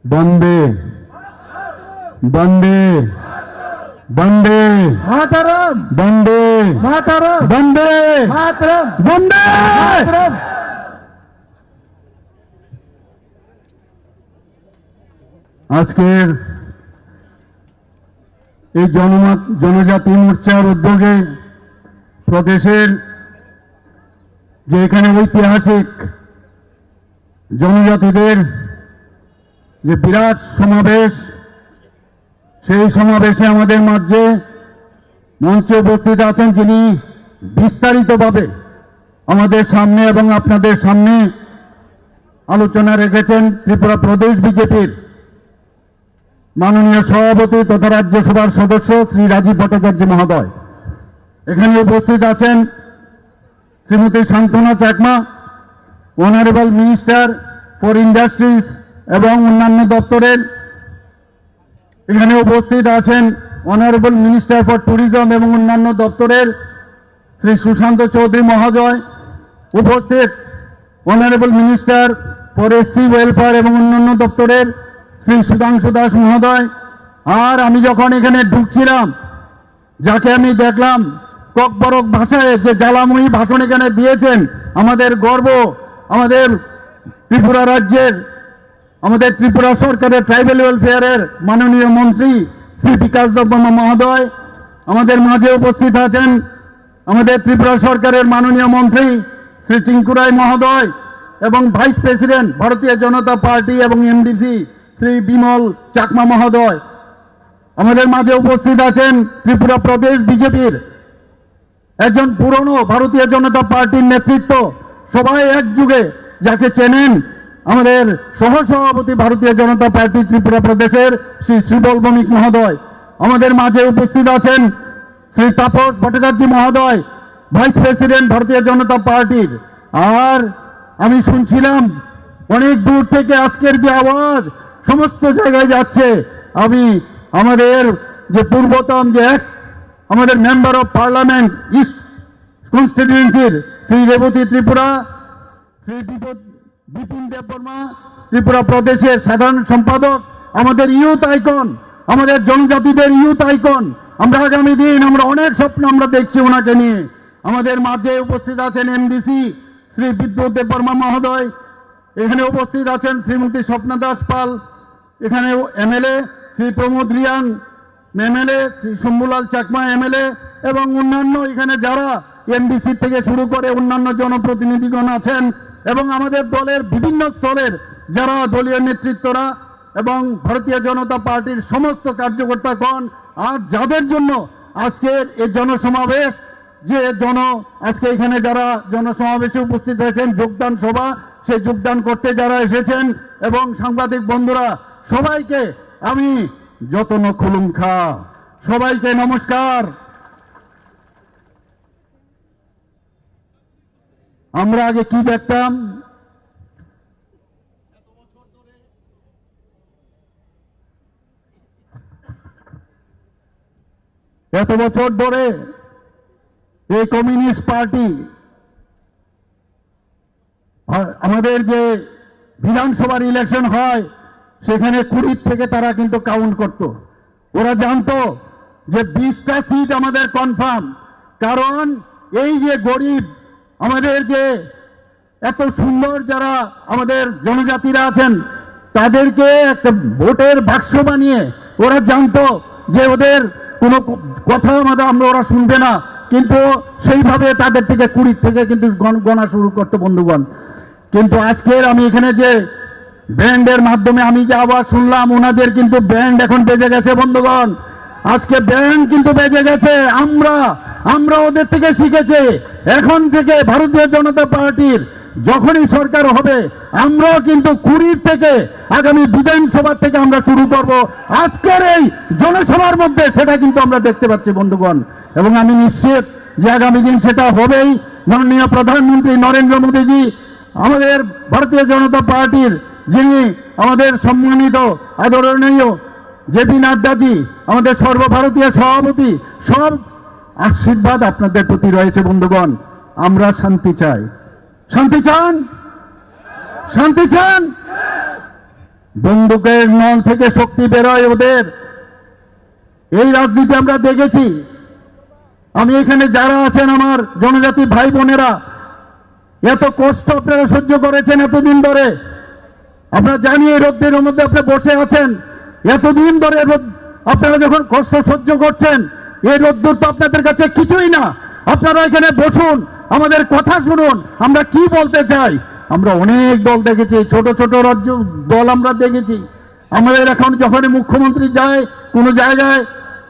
বন্দে বন্দে বন্দে মাতরম বন্দে মাতরম বন্দে মাতরম বন্দে। মাতরম। আজকের এই জনজাতি মোর্চার উদ্যোগে প্রদেশের যে এখানে ঐতিহাসিক জনজাতিদের যে বিরাট সমাবেশ, সেই সমাবেশে আমাদের মাঝে মঞ্চে উপস্থিত আছেন যিনি বিস্তারিতভাবে আমাদের সামনে এবং আপনাদের সামনে আলোচনা রেখেছেন ত্রিপুরা প্রদেশ বিজেপির মাননীয় সভাপতি তথা রাজ্যসভার সদস্য শ্রী রাজীব ভট্টাচার্য মহোদয়। এখানে উপস্থিত আছেন Shrimati Shantana Chakma, honourable minister for industries এবং অন্যান্য দপ্তরের। এখানে উপস্থিত আছেন অনারেবল মিনিস্টার ফর ট্যুরিজম এবং অন্যান্য দপ্তরের শ্রী সুশান্ত চৌধুরী মহোদয়। উপস্থিত honourable minister for SC welfare এবং অন্যান্য দপ্তরের শ্রী সুধাংশু দাস মহোদয়। আর আমি যখন এখানে ঢুকছিলাম, যাকে আমি দেখলাম ককবরক ভাষায় যে জ্বালাময়ী ভাষণ এখানে দিয়েছেন, আমাদের গর্ব, আমাদের ত্রিপুরা রাজ্যের, আমাদের ত্রিপুরা সরকারের ট্রাইবাল ওয়েলফেয়ারের মাননীয় মন্ত্রী শ্রী বিকাশ দেববর্মা মহোদয়। আমাদের মাঝে উপস্থিত আছেন আমাদের ত্রিপুরা সরকারের মাননীয় মন্ত্রী শ্রী টিঙ্কু রায় মহোদয় এবং ভাইস প্রেসিডেন্ট ভারতীয় জনতা পার্টি এবং এমডিসি শ্রী বিমল চাকমা মহোদয়। আমাদের মাঝে উপস্থিত আছেন ত্রিপুরা প্রদেশ বিজেপির একজন পুরনো ভারতীয় জনতা পার্টির নেতৃত্ব, সবাই একযুগে যাকে চেনেন, আমাদের সহসভাপতি ভারতীয় জনতা পার্টি ত্রিপুরা প্রদেশের শ্রী শ্রীবল ভৌমিক মহোদয়। আমাদের মাঝে উপস্থিত আছেন শ্রী তাপস ভট্টাচার্য মহোদয়, ভাইস প্রেসিডেন্ট ভারতীয় জনতা পার্টির। আর আমি শুনছিলাম অনেক দূর থেকে আজকের যে আওয়াজ সমস্ত জায়গায় যাচ্ছে, আমি আমাদের যে পূর্বতন যে আমাদের মেম্বার অফ পার্লামেন্ট ইস্ট কনস্টিটিউয়েন্সির শ্রী রেবতী ত্রিপুরা, শ্রী বিপিন দেববর্মা ত্রিপুরা প্রদেশের সাধারণ সম্পাদক, আমাদের ইউথ আইকন, আমাদের জনজাতিদের ইউথ আইকন। আমরা আগামী দিন আমরা অনেক স্বপ্ন আমরা দেখছি ওনাকে নিয়ে। আমাদের মাঝে উপস্থিত আছেন এমডিসি শ্রী বিদ্যুৎ দেববর্মা মহোদয়। এখানে উপস্থিত আছেন শ্রীমতী স্বপ্না দাস পাল, এখানে MLA Shri Pramod Reang MLA, Shri Shambhulal Chakma MLA এবং অন্যান্য এখানে যারা এমডিসি থেকে শুরু করে অন্যান্য জনপ্রতিনিধিগণ আছেন এবং আমাদের দলের বিভিন্ন স্তরের যারা দলীয় নেতৃত্বরা এবং ভারতীয় জনতা পার্টির সমস্ত কার্যকর্তাগণ। আর যাদের জন্য আজকের এই জনসমাবেশ, যে আজকে এখানে যারা জনসমাবেশে উপস্থিত হয়েছেন, যোগদান সভা, সেই যোগদান করতে যারা এসেছেন এবং সাংবাদিক বন্ধুরা, সবাইকে আমি যতন খুলুমখা, সবাইকে নমস্কার। আমরা আগে কি দেখতাম, এত বছর ধরে এই কমিউনিস্ট পার্টি আমাদের যে বিধানসভার ইলেকশন হয় সেখানে 20 থেকে তারা কিন্তু কাউন্ট করত। ওরা জানতো যে 20টা সিট আমাদের কনফার্ম, কারণ এই যে গরিব আমাদের যে এত সুন্দর যারা আমাদের জনজাতিরা আছেন তাদেরকে একটা ভোটের বাক্স বানিয়ে ওরা জানতো যে ওদের কোনো কথা ওরা শুনবে না, কিন্তু সেইভাবে তাদের থেকে 20 থেকে কিন্তু গণনা শুরু করতো বন্ধুগণ। কিন্তু আজকের আমি এখানে যে ব্যান্ডের মাধ্যমে আমি যে আওয়াজ শুনলাম, ওনাদের কিন্তু ব্যান্ড এখন বেজে গেছে বন্ধুগণ। আজকে ব্যান্ড কিন্তু বেজে গেছে। আমরা ওদের থেকে শিখেছি। এখন থেকে ভারতীয় জনতা পার্টির যখনই সরকার হবে, আমরাও কিন্তু 20 থেকে আগামী বিধানসভা থেকে আমরা শুরু করব। আজকের এই জনসভার মধ্যে সেটা কিন্তু আমরা দেখতে পাচ্ছি বন্ধুগণ, এবং আমি নিশ্চিত যে আগামী দিন সেটা হবেই। মাননীয় প্রধানমন্ত্রী নরেন্দ্র মোদীজি, আমাদের ভারতীয় জনতা পার্টির যিনি আমাদের সম্মানিত আদরণীয় জেপি নাড্ডাজি, আমাদের সর্বভারতীয় সভাপতি, সব আশীর্বাদ আপনাদের প্রতি রয়েছে বন্ধুগণ। আমরা শান্তি চাই। শান্তি চান? শান্তি চান? বন্দুকের নল থেকে শক্তি বেরোয় ওদের। এই রাজনীতি আমরা দেখেছি। আমি এখানে যারা আছেন আমার জনজাতি ভাই বোনেরা, এত কষ্ট আপনারা সহ্য করেছেন এতদিন ধরে। আপনারা জানি এই রোদ্রের মধ্যে আপনি বসে আছেন এতদিন ধরে, আপনারা যখন কষ্ট সহ্য করছেন, এই রোদ্দুর তো আপনাদের কাছে কিছুই না। আপনারা এখানে বসুন, আমাদের কথা শুনুন, আমরা কি বলতে চাই। আমরা অনেক দল দেখেছি, ছোট ছোট রাজ্য দল আমরা দেখেছি। আমাদের এখন যখন মুখ্যমন্ত্রী যায় কোনো জায়গায়,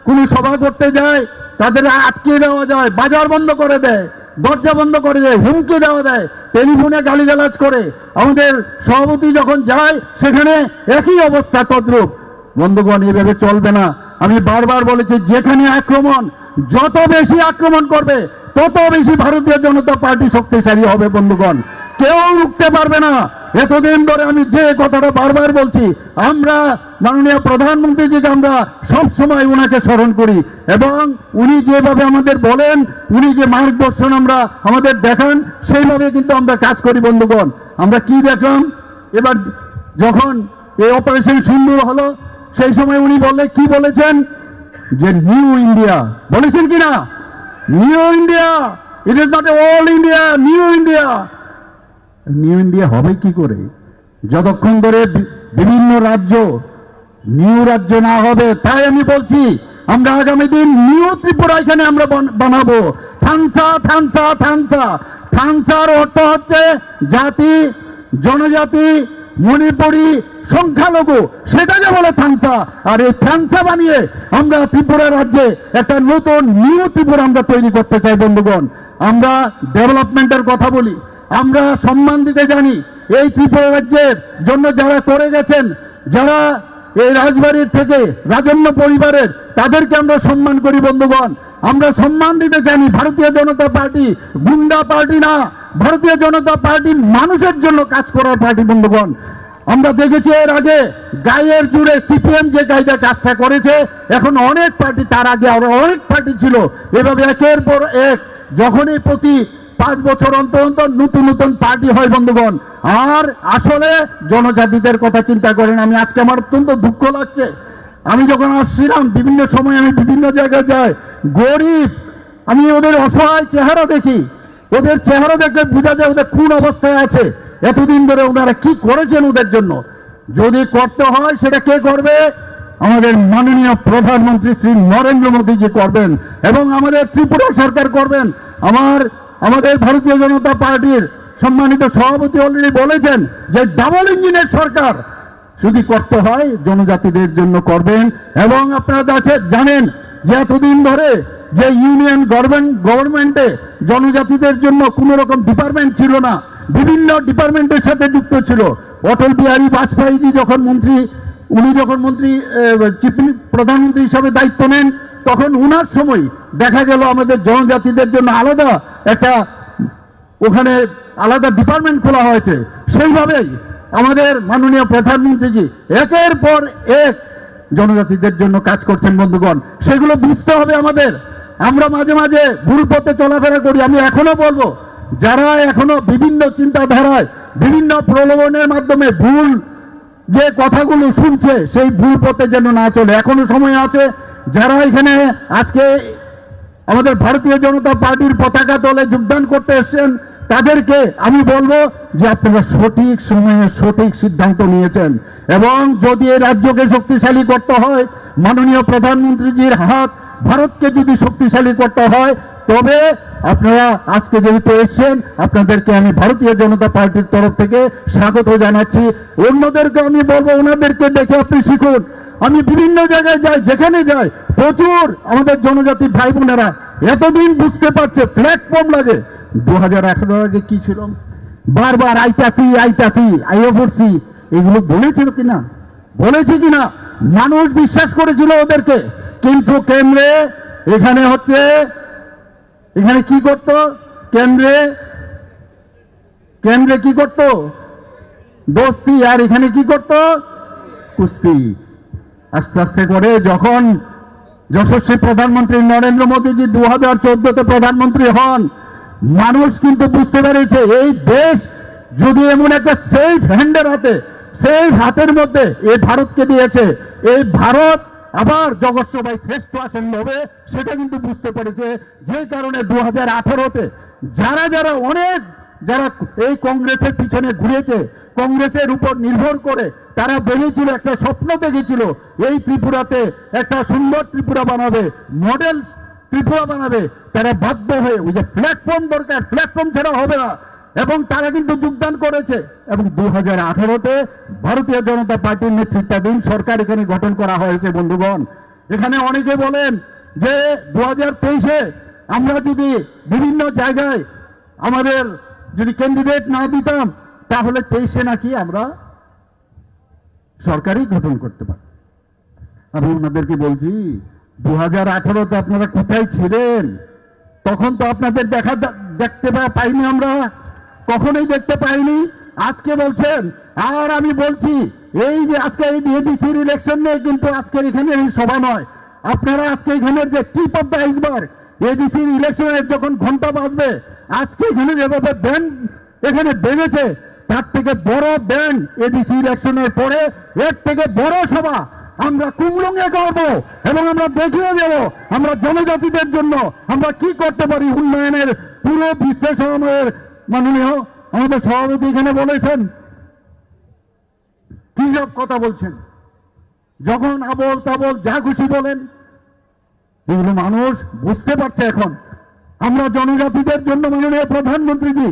কোনো সভা করতে যায়, তাদের আটকে দেওয়া যায়, বাজার বন্ধ করে দেয়, দরজা বন্ধ করে দেয়, হুমকি দেওয়া দেয়, টেলিফোনে গালিগালাজ করে। আমাদের সভাপতি যখন যায় সেখানে একই অবস্থা তদ্রূপ। বন্ধুগণ, এভাবে চলবে না। আমি বারবার বলেছি, যেখানে আক্রমণ, যত বেশি আক্রমণ করবে তত বেশি ভারতীয় জনতা পার্টি শক্তিশালী হবে। বন্ধুগণ, কেউ রুখতে পারবে না। এতদিন ধরে আমি যে কথাটা বারবার বলছি, আমরা মাননীয় প্রধানমন্ত্রীজিকে আমরা সব সময় ওনাকে স্মরণ করি, এবং উনি যেভাবে আমাদের বলেন, উনি যে মার্গদর্শন আমরা আমাদের দেখান, সেইভাবে কিন্তু আমরা কাজ করি। বন্ধুগণ, আমরা কি দেখলাম এবার যখন এই অপারেশন সিন্দুর হলো, সেই সময় উনি কি বলেছেন, যে নিউ ইন্ডিয়া বলেছেন কিনা, new India, it is not all India, new India. New India হবে কি করে যতক্ষণ ধরে বিভিন্ন রাজ্য নিউ রাজ্য না হবে। তাই আমি বলছি, আমরা আগামী দিন নিউ ত্রিপুরা এখানে আমরা বানাবো। থানসা থানসা থানসা, থানসার অর্থ হচ্ছে জাতি, জনজাতি, মণিপুরী, সংখ্যালঘু, সেটাকে বলে থানসা। আর এই থানসা বানিয়ে আমরা ত্রিপুরা রাজ্যে একটা নতুন নিউ ত্রিপুরা আমরা তৈরি করতে চাই। বন্ধুগণ, আমরা ডেভেলপমেন্টের কথা বলি, আমরা সম্মান দিতে জানি। এই ত্রিপুরা রাজ্যের জন্য যারা করে গেছেন, যারা এই রাজবাড়ির থেকে রাজন্য পরিবারের, তাদেরকে আমরা সম্মান করি। বন্ধুগণ, আমরা সম্মান দিতে জানি। ভারতীয় জনতা পার্টি গুন্ডা পার্টি না, ভারতীয় জনতা পার্টি মানুষের জন্য কাজ করার পার্টি। বন্ধুগণ, আমরা দেখেছি এর আগে গায়ের জুড়ে সিপিএম যে কায়দা কাজটা করেছে, এখন অনেক পার্টি, তার আগে আরো অনেক পার্টি ছিল, এভাবে একের পর এক যখনই প্রতি 5 বছর অন্তর অন্তর নতুন নতুন পার্টি হয়। বন্ধুগণ, আর আসলে জনজাতিদের কথা চিন্তা করেন। আমি আজকে আমার অত্যন্ত দুঃখ লাগছে, আমি যখন আসছিলাম বিভিন্ন সময়, আমি বিভিন্ন জায়গায় যাই, গরিব, আমি ওদের অসহায় চেহারা দেখি, ওদের চেহারা দেখে বোঝা যায় ওদের কোন অবস্থায় আছে। এতদিন ধরে ওনারা কি করেছেন ওদের জন্য। যদি করতে হয় সেটা কে করবে? আমাদের মাননীয় প্রধানমন্ত্রী শ্রী নরেন্দ্র মোদীজি করবেন, এবং আমাদের ত্রিপুরা সরকার করবেন। আমাদের ভারতীয় জনতা পার্টির সম্মানিত সভাপতি অলরেডি বলেছেন যে ডাবল ইঞ্জিনের সরকার যদি করতে হয় জনজাতিদের জন্য করবেন। এবং আপনারা জানেন যে এতদিন ধরে যে ইউনিয়ন গভর্নমেন্টে জনজাতিদের জন্য কোনো রকম ডিপার্টমেন্ট ছিল না, বিভিন্ন ডিপার্টমেন্টের সাথে যুক্ত ছিল। অটল বিহারী বাজপেয়ীজি যখন প্রধানমন্ত্রী হিসাবে দায়িত্ব নেন, তখন উনার সময় দেখা গেল আমাদের জনজাতিদের জন্য আলাদা একটা ওখানে আলাদা ডিপার্টমেন্ট খোলা হয়েছে। সেইভাবেই আমাদের মাননীয় প্রধানমন্ত্রীজি একের পর এক জনজাতিদের জন্য কাজ করছেন। বন্ধুগণ, সেগুলো বুঝতে হবে আমাদের। আমরা মাঝে মাঝে ভুল পথে চলাফেরা করি। আমি এখনো বলবো, যারা এখনো বিভিন্ন চিন্তাধারায়, বিভিন্ন প্রলোভনের মাধ্যমে ভুল যে কথাগুলো শুনছে, সেই ভুল পথে যেন না চলে। এখনো সময় আছে। যারা এখানে আজকে আমাদের ভারতীয় জনতা পার্টির পতাকা তলে যোগদান করতে এসেছেন, তাদেরকে আমি বলবো যে আপনারা সঠিক সময়ে সঠিক সিদ্ধান্ত নিয়েছেন, এবং যদি এই রাজ্যকে শক্তিশালী করতে হয়, মাননীয় প্রধানমন্ত্রীজির হাত ভারতকে যদি শক্তিশালী করতে হয়, তবে আপনারা আজকে যেহেতু এসেছেন, আপনাদেরকে আমি ভারতীয় জনতা পার্টির তরফ থেকে স্বাগত জানাচ্ছি। অন্যদেরকে আমি বলবো, ওনাদেরকে দেখে আপনি শিখুন। আমি বিভিন্ন জায়গায় যাই, যেখানে যাই প্রচুর আমাদের জনজাতি ভাই বোনেরা এতদিন বুঝতে পারছে প্ল্যাটফর্ম লাগে। 2018 আগে কি ছিল, বারবার আইতাছি আইও পড়ছি, এগুলো বলেছিল কিনা, বলেছে কিনা, মানুষ বিশ্বাস করেছিল ওদেরকে। কিন্তু কেন্দ্রে এখানে কি করত, কেন্দ্রে কি করত, দোস্তি, আর এখানে কি করত, কুস্তি। আস্তে আস্তে করে যখন যশস্বী প্রধানমন্ত্রী নরেন্দ্র মোদীজি 2014-তে প্রধানমন্ত্রী হন, মানুষ কিন্তু বুঝতে পেরেছে এই দেশ যদি এমন একটা সেফ হ্যান্ডের হাতে সেই হাতের মধ্যে এই ভারতকে দিয়েছে। এই ভারত আবার জগৎসভায় শ্রেষ্ঠ আসন হবে সেটা কিন্তু বুঝতে পেরেছে, যে কারণে 2018-তে যারা যারা অনেক যারা এই কংগ্রেসের পিছনে ঘুরেছে, কংগ্রেসের উপর নির্ভর করে তারা ভেবেছিল, একটা স্বপ্ন দেখেছিল এই ত্রিপুরাতে একটা সুন্দর ত্রিপুরা বানাবে, মডেল ত্রিপুরা বানাবে, তারা বাধ্য হয়ে ওই যে প্ল্যাটফর্ম দরকার, প্ল্যাটফর্ম ছাড়া হবে না, এবং তারা কিন্তু যোগদান করেছে। এবং 2018-তে ভারতীয় জনতা পার্টির নেতৃত্বাধীন সরকার এখানে গঠন করা হয়েছে। বন্ধুগণ, এখানে অনেকে বলেন যে 2023-এ আমরা যদি বিভিন্ন জায়গায় আমাদের যদি ক্যান্ডিডেট না দিতাম তাহলে 23-এ নাকি আমরা সরকারই গঠন করতে পারি। আমি ওনাদেরকে বলছি 2018-তে আপনারা কোথায় ছিলেন? তখন তো আপনাদের দেখতে পাইনি, আমরা কখনোই দেখতে পাইনি। আজকে বলছেন, আর আমি বলছি এই যে আজকে এই এডিসির ইলেকশন নিয়ে কিন্তু আজকের এখানে এই সভা নয়। আপনারা আজকে এখানের যে টিপ অফ দ্য আইসবার্গ এডিসির ইলেকশনের যখন ঘন্টা বাজবে, আজকে এখানে যেভাবে ব্যান্ড এখানে বেজেছে তার থেকে বড় ব্যান্ড এডিসি ইলেকশনের পরে এর থেকে বড় সভা আমরা কুমলুঙে করব, এবং আমরা দেখিয়ে দেব আমরা জনজাতিদের জন্য আমরা কি করতে পারি। উন্নয়নের পুরো বিশ্লেষণ আমাদের মাননীয় আমাদের সভাপতি এখানে বলেছেন। কি সব কথা বলছেন, যখন আবল তাবল যা খুশি বলেন, এগুলো মানুষ বুঝতে পারছে। এখন আমরা জনজাতিদের জন্য মাননীয় প্রধানমন্ত্রীজি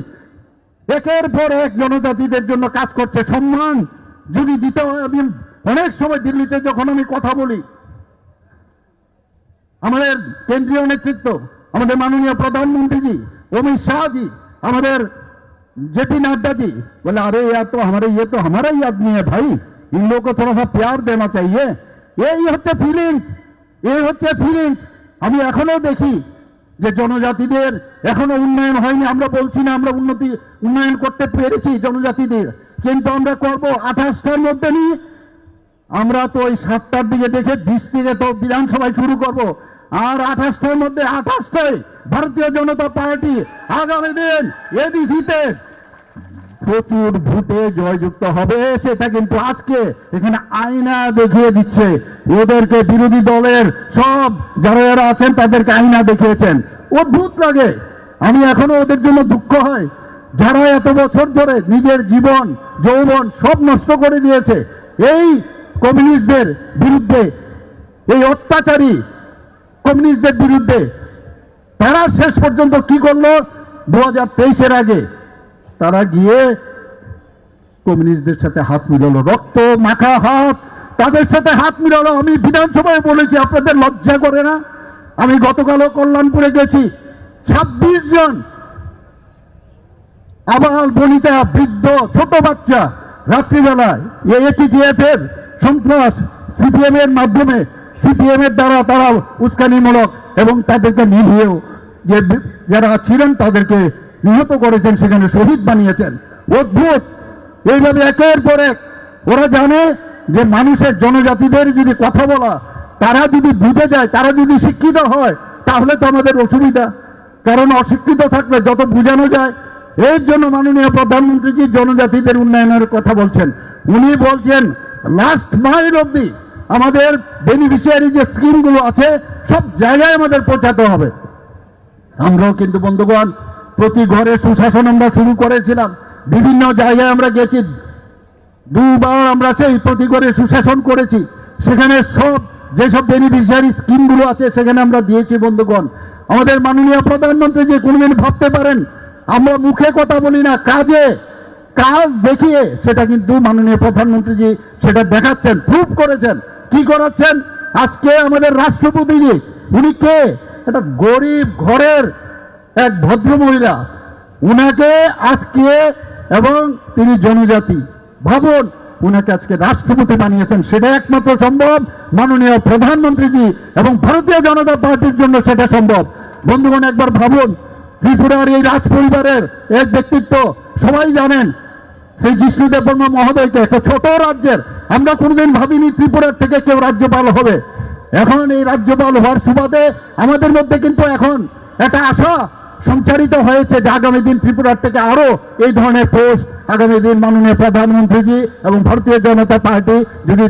একের পর এক জনজাতিদের জন্য কাজ করছে। সম্মান যদি দিতে হয়, আমি অনেক সময় দিল্লিতে যখন আমি কথা বলি, আমাদের কেন্দ্রীয় নেতৃত্ব, আমাদের মাননীয় প্রধানমন্ত্রীজি অমিত শাহজি, আমাদের जेपी नड्डा जी बोले, अरे यार तो हमारा ही आदमी है भाई, इन लोगों को थोड़ा सा प्यार देना चाहिए। এই হচ্ছে ফিলিংস, এই হচ্ছে ফিলিংস। আমি এখনো দেখি যে জনজাতিদের এখনো উন্নয়ন হয়নি। আমরা বলছি না আমরা উন্নয়ন করতে পেরেছি জনজাতিদের, কিন্তু আমরা করব 28টার মধ্যে নিয়ে। আমরা তো ওই 7টার দিকে দেখে 20 থেকে তো বিধানসভায় শুরু করব, আর 28টার মধ্যে 28টায় ভারতীয় জনতা পার্টি আগামী দিন এডিসিতে প্রচুর ভোটে জয়যুক্ত হবে। সেটা কিন্তু আজকে এখানে আয়না দেখিয়ে দিচ্ছে। ওদেরকে বিরোধী দলের সব যারা যারা আছেন তাদেরকে আয়না দেখিয়েছেন। অদ্ভুত লাগে, আমি এখনো ওদের জন্য দুঃখ হয়, যারা এত বছর ধরে নিজের জীবন যৌবন সব নষ্ট করে দিয়েছে এই কমিউনিস্টদের বিরুদ্ধে, এই অত্যাচারী কমিউনিস্টদের বিরুদ্ধে। তারা শেষ পর্যন্ত কি করলো? 2023-এর আগে তারা গিয়ে কমিউনিস্টদের সাথে হাত মিলালো, রক্ত মাখা হাত তাদের সাথে হাত মিলালো। আমি বিধানসভায় বলেছি, আপনাদের লজ্জা করে না? আমি গতকালও কল্যাণপুরে গেছি, 26 জন আবাল বনিতা বৃদ্ধ ছোট বাচ্চা রাত্রিবেলায় এটিটিএফ এর সন্ত্রাস সিপিএম এর মাধ্যমে, সিপিএম এর দ্বারা তারা উস্কানিমূলক এবং তাদেরকে নিভিয়েও যে যারা ছিলেন তাদেরকে নিহত করেছেন, সেখানে শহীদ বানিয়েছেন। অদ্ভুত, এইভাবে একের পর এক ওরা জানে যে মানুষের জনজাতিদের যদি কথা বলা, তারা যদি বুঝে যায়, তারা যদি শিক্ষিত হয় তাহলে তো আমাদের অসুবিধা, কারণ অশিক্ষিত থাকলে যত বোঝানো যায়। এর জন্য মাননীয় প্রধানমন্ত্রীজি জনজাতিদের উন্নয়নের কথা বলছেন। উনি বলছেন লাস্ট মাইল অব্দি আমাদের বেনিফিশিয়ারি যে স্কিমগুলো আছে সব জায়গায় আমাদের পৌঁছাতে হবে। আমরাও কিন্তু বন্ধুগণ প্রতি ঘরে সুশাসন আমরা শুরু করেছিলাম, বিভিন্ন জায়গায় আমরা গেছি, 2বার আমরা সেই প্রতি ঘরে সুশাসন করেছি। সেখানে সব যেসব বেনিফিশিয়ারি স্কিমগুলো আছে সেখানে আমরা দিয়েছি। বন্ধুগণ, আমাদের মাননীয় প্রধানমন্ত্রী যে কোনোদিন ভাবতে পারেন আমরা মুখে কথা বলি না, কাজে কাজ দেখিয়ে সেটা কিন্তু মাননীয় প্রধানমন্ত্রীজি সেটা দেখাচ্ছেন, প্রুভ করেছেন। কি করাচ্ছেন? আজকে আমাদের রাষ্ট্রপতিজি উনি কে? একটা গরিব ঘরের এক ভদ্র মহিলা, উনাকে আজকে, এবং তিনি জনজাতি, ভাবুন উনাকে আজকে রাষ্ট্রপতি বানিয়েছেন। সেটা একমাত্র সম্ভব মাননীয় প্রধানমন্ত্রীজি এবং ভারতীয় জনতা পার্টির জন্য সেটা সম্ভব। বন্ধুগণ, একবার ভাবুন, ত্রিপুরার এই রাজ পরিবারের এক ব্যক্তিত্ব সবাই জানেন, সেই জিষ্ণুদেব বর্মা মহোদয়কে। একটা ছোট রাজ্যের, আমরা কোনোদিন ভাবিনি ত্রিপুরার থেকে কেউ রাজ্যপাল হবে। এখন এই রাজ্যপাল হওয়ার সুবাদে আমাদের মধ্যে কিন্তু এখন একটা আশা সঞ্চারিত হয়েছে যে আগামী দিন ত্রিপুরার থেকে আরো এই ধরনের পোস্ট আগামী দিন মাননীয় প্রধানমন্ত্রীজি এবং ভারতীয় জনতা পার্টি যদি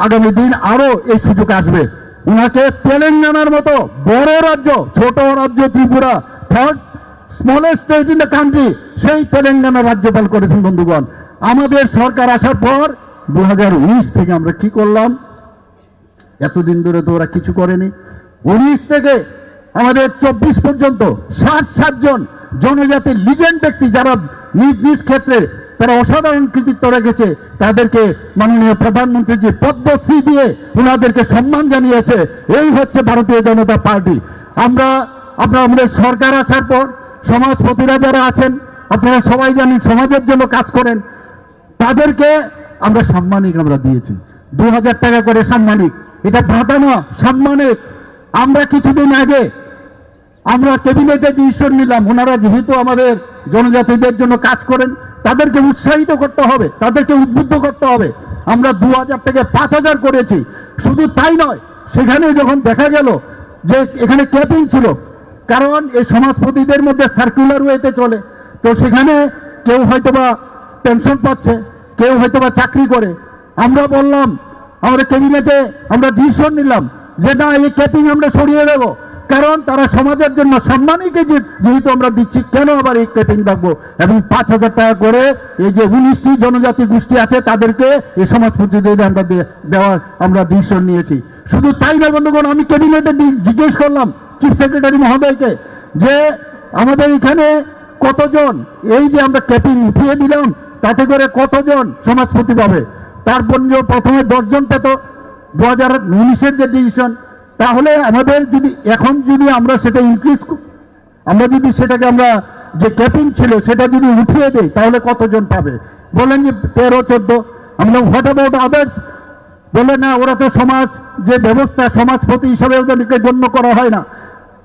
আগামী দিন আরো এই সুযোগ আসবে, ওনাকে তেলেঙ্গানার মতো বড় রাজ্য, ছোট রাজ্য Tripura, third smallest state in the country, সেই তেলেঙ্গানা রাজ্যপাল করেছেন। বন্ধুগণ, আমাদের সরকার আসার পর 2019 থেকে আমরা কি করলাম? এতদিন ধরে তো ওরা কিছু করেনি। 19 থেকে আমাদের 24 পর্যন্ত 60 জন জনজাতির লিজেন্ড ব্যক্তি যারা নিজ নিজ ক্ষেত্রে তারা অসাধারণ কৃতিত্ব রেখেছে, তাদেরকে মাননীয় প্রধানমন্ত্রী পদ্মশ্রী দিয়ে ওনাদেরকে সম্মান জানিয়েছে। এই হচ্ছে ভারতীয় জনতা পার্টি। আমরা আমাদের সরকার আসার পর সমাজপতিরা যারা আছেন, আপনারা সবাই জানেন সমাজের জন্য কাজ করেন, তাদেরকে আমরা সাম্মানিক আমরা দিয়েছি 2000 টাকা করে সাম্মানিক। এটা ভাতা না, সাম্মানিক। আমরা কিছুদিন আগে আমরা ক্যাবিনেটে ডিসিশন নিলাম, ওনারা যেহেতু আমাদের জনজাতিদের জন্য কাজ করেন, তাদেরকে উৎসাহিত করতে হবে, তাদেরকে উদ্বুদ্ধ করতে হবে। আমরা 2000 থেকে 5000 করেছি। শুধু তাই নয়, সেখানে যখন দেখা গেল যে এখানে ক্যাপিং ছিল, কারণ এই সমাজপতিদের মধ্যে সার্কুলার ওয়েতে চলে, তো সেখানে কেউ হয়তোবা পেনশন পাচ্ছে, কেউ হয়তোবা চাকরি করে। আমরা বললাম, আমরা ক্যাবিনেটে আমরা ডিসিশন নিলাম যে না, এই ক্যাপিং আমরা সরিয়ে দেবো, কারণ তারা সমাজের জন্য সম্মানীকে যেহেতু আমরা দিচ্ছি, কেন আবার এই ক্যাপিং রাখবো। এবং 5000 টাকা করে এই যে 19টি জনজাতি গোষ্ঠী আছে তাদেরকে এই সমাজপতিদের আমরা দেওয়ার আমরা ডিসিশন নিয়েছি। শুধু তাই না বন্ধুগণ, আমি ক্যাবিনেটে জিজ্ঞেস করলাম চিফ সেক্রেটারি মহোদয়কে যে আমাদের এখানে কতজন, এই যে আমরা ক্যাপিং উঠিয়ে দিলাম তাতে করে কতজন সমাজপতি পাবে? তারপর প্রথমে 10 জন পেত 2019-এর যে ডিসিশন। তাহলে আমাদের যদি এখন যদি আমরা সেটা ইনক্রিজ, আমরা যদি সেটাকে আমরা যে ক্যাপিং ছিল সেটা যদি উঠিয়ে দেই তাহলে কতজন পাবে? বলেন যে 13-14। আমরা হোয়াট অ্যাবাউট আদার্স? বলে না, ওরা তো সমাজ যে ব্যবস্থা, সমাজপতি হিসাবে ওদেরকে গণ্য করা হয় না।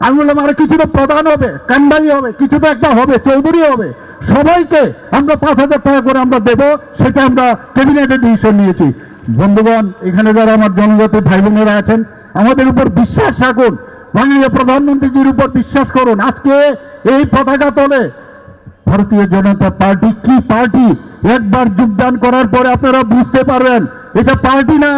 আমি বললাম আরে কিছু তো প্রধান হবে, কান্ডারি হবে, কিছু তো একটা হবে, চৌধুরী হবে, সবাইকে আমরা 5000 টাকা করে আমরা দেব, সেটা আমরা ক্যাবিনেটে ডিসিশন নিয়েছি। বন্ধুগণ, এখানে যারা আমার জনজাতি ভাই বোনেরা আছেন, আমাদের উপর বিশ্বাস রাখুন, মাননীয় প্রধানমন্ত্রীজির উপর বিশ্বাস করুন। আজকে এই পতাকা তলে ভারতীয় জনতা পার্টি কি পার্টি, একবার যোগদান করার পরে আপনারা বুঝতে পারবেন এটা পার্টি না,